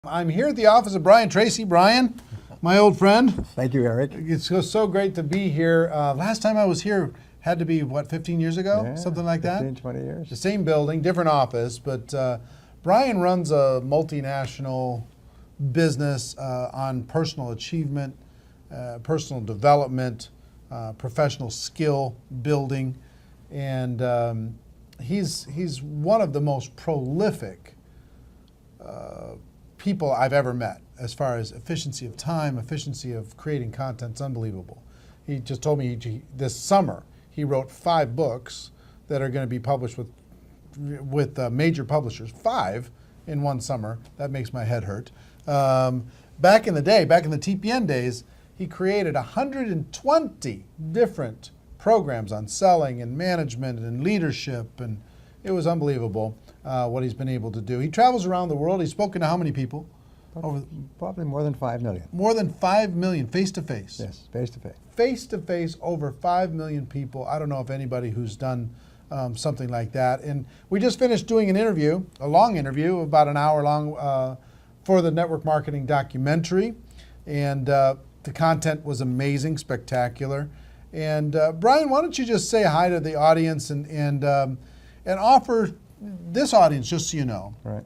I'm here at the office of Brian Tracy. Brian, my old friend. Thank you, Eric. It's so great to be here. Last time I was here had to be, what, 15 years ago? Yeah, something like 15, that? 20 years. The same building, different office, but Brian runs a multinational business on personal achievement, personal development, professional skill building, and he's one of the most prolific people I've ever met as far as efficiency of time, efficiency of creating content. It's unbelievable. He just told me this summer he wrote 5 books that are going to be published with major publishers. 5 in one summer. That makes my head hurt. Back in the day, back in the TPN days, he created 120 different programs on selling and management and leadership, and it was unbelievable what he's been able to do. He travels around the world. He's spoken to how many people? Probably more than 5 million. More than 5 million, face-to-face. Yes, face-to-face. Face-to-face, over 5 million people. I don't know of anybody who's done something like that. And we just finished doing an interview, a long interview, about an hour long, for the network marketing documentary. And the content was amazing, spectacular. And Brian, why don't you just say hi to the audience and offer this audience, just so you know, right,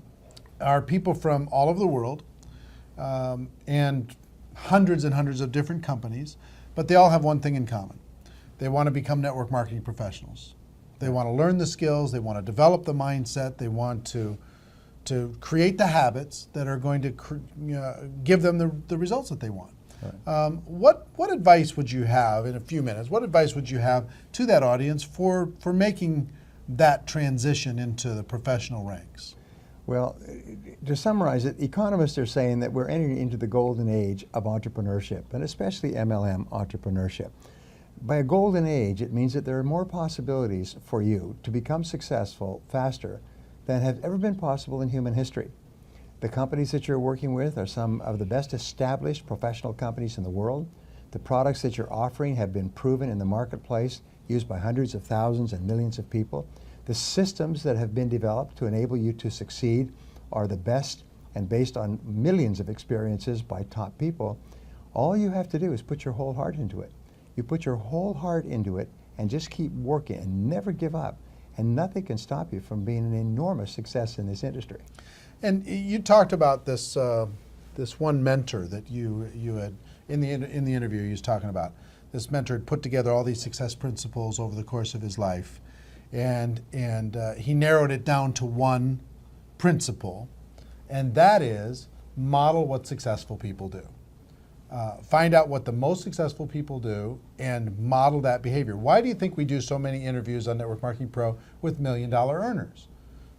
are people from all over the world and hundreds and hundreds of different companies, but they all have one thing in common. They want to become network marketing professionals. They want to learn the skills, they want to develop the mindset, they want to create the habits that are going to give them the results that they want. Right. What advice would you have, in a few minutes, what advice would you have to that audience for making that transition into the professional ranks? Well, to summarize it, economists are saying that we're entering into the golden age of entrepreneurship, and especially MLM entrepreneurship. By a golden age, it means that there are more possibilities for you to become successful faster than have ever been possible in human history. The companies that you're working with are some of the best established professional companies in the world. The products that you're offering have been proven in the marketplace, used by hundreds of thousands and millions of people. The systems that have been developed to enable you to succeed are the best and based on millions of experiences by top people. All you have to do is put your whole heart into it. You put your whole heart into it and just keep working and never give up. And nothing can stop you from being an enormous success in this industry. And you talked about this this one mentor that you had in the interview. You was talking about this mentor had put together all these success principles over the course of his life, and he narrowed it down to one principle, and that is model what successful people do. Find out what the most successful people do and model that behavior. Why do you think we do so many interviews on Network Marketing Pro with $1 million earners?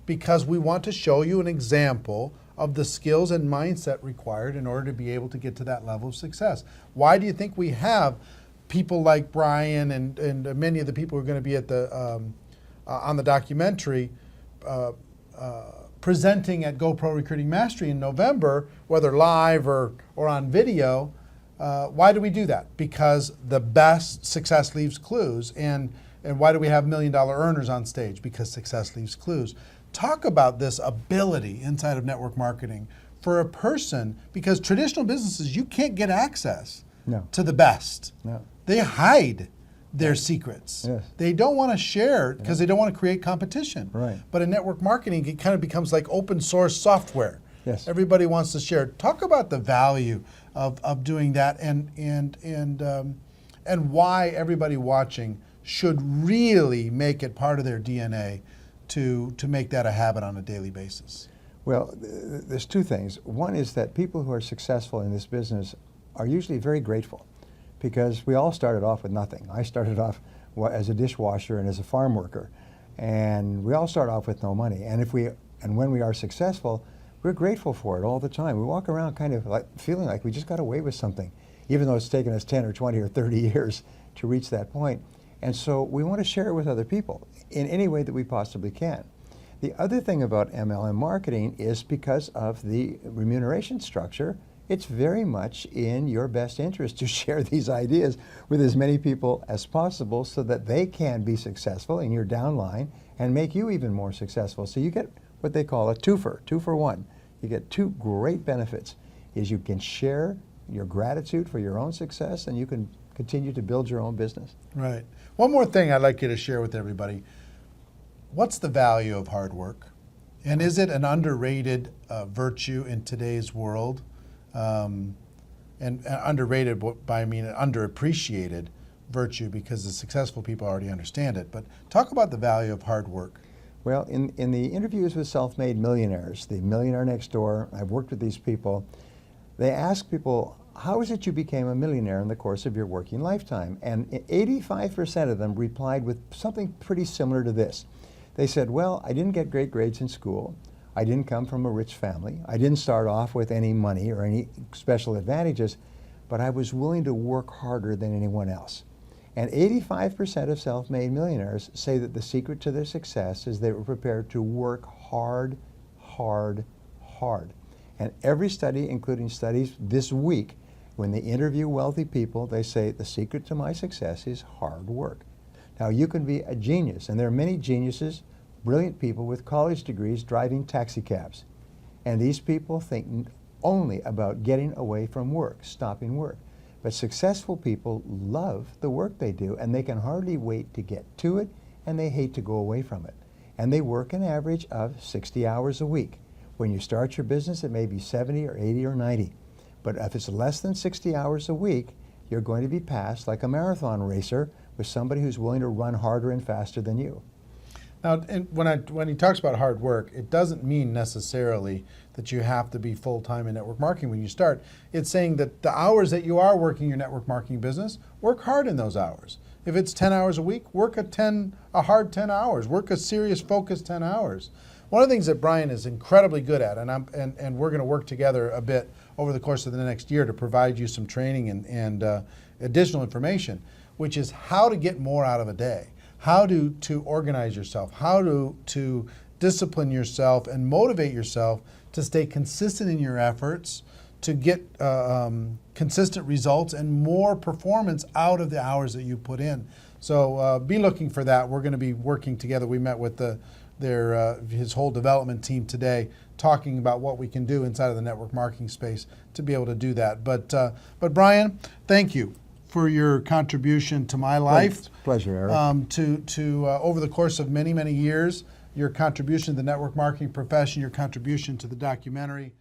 Because we want to show you an example of the skills and mindset required in order to be able to get to that level of success. Why do you think we have people like Brian and many of the people who are going to be at the on the documentary presenting at GoPro Recruiting Mastery in November, whether live or on video? Why do we do that? Because the best success leaves clues. And why do we have $1 million earners on stage? Because success leaves clues. Talk about this ability inside of network marketing for a person, because traditional businesses, you can't get access to the best. No. They hide their secrets. Yes. They don't want to share because they don't want to create competition. Right. But in network marketing, it kind of becomes like open source software. Yes. Everybody wants to share. Talk about the value of doing that and why everybody watching should really make it part of their DNA to make that a habit on a daily basis. Well, there's 2 things. One is that people who are successful in this business are usually very grateful, because we all started off with nothing. I started off as a dishwasher and as a farm worker, and we all start off with no money. And when we are successful, we're grateful for it all the time. We walk around kind of like feeling like we just got away with something, even though it's taken us 10 or 20 or 30 years to reach that point. And so we want to share it with other people in any way that we possibly can. The other thing about MLM marketing is because of the remuneration structure, it's very much in your best interest to share these ideas with as many people as possible so that they can be successful in your downline and make you even more successful. So you get what they call a twofer, 2 for 1. You get two great benefits, is you can share your gratitude for your own success, and you can continue to build your own business. Right. One more thing I'd like you to share with everybody. What's the value of hard work? And is it an underrated virtue in today's world? And underrated by I mean an underappreciated virtue, because the successful people already understand it. But talk about the value of hard work. Well, in the interviews with self-made millionaires, the Millionaire Next Door, I've worked with these people, they ask people, how is it you became a millionaire in the course of your working lifetime? And 85% of them replied with something pretty similar to this. They said, well, I didn't get great grades in school. I didn't come from a rich family. I didn't start off with any money or any special advantages, but I was willing to work harder than anyone else. And 85% of self-made millionaires say that the secret to their success is they were prepared to work hard, hard, hard. And every study, including studies this week, when they interview wealthy people, they say the secret to my success is hard work. Now, you can be a genius, and there are many geniuses, brilliant people with college degrees driving taxi cabs. And these people think only about getting away from work, stopping work. But successful people love the work they do, and they can hardly wait to get to it, and they hate to go away from it. And they work an average of 60 hours a week. When you start your business, it may be 70 or 80 or 90. But if it's less than 60 hours a week, you're going to be passed like a marathon racer with somebody who's willing to run harder and faster than you. Now, and when he talks about hard work, it doesn't mean necessarily that you have to be full-time in network marketing when you start. It's saying that the hours that you are working your network marketing business, work hard in those hours. If it's 10 hours a week, work a hard 10 hours. Work a serious, focused 10 hours. One of the things that Brian is incredibly good at, and we're going to work together a bit over the course of the next year to provide you some training and additional information, which is how to get more out of a day. How to organize yourself, how to discipline yourself and motivate yourself to stay consistent in your efforts, to get consistent results and more performance out of the hours that you put in. So be looking for that. We're going to be working together. We met with his whole development team today, talking about what we can do inside of the network marketing space to be able to do that. But Brian, thank you for your contribution to my life. Pleasure, Eric. To over the course of many, many years, your contribution to the network marketing profession, your contribution to the documentary.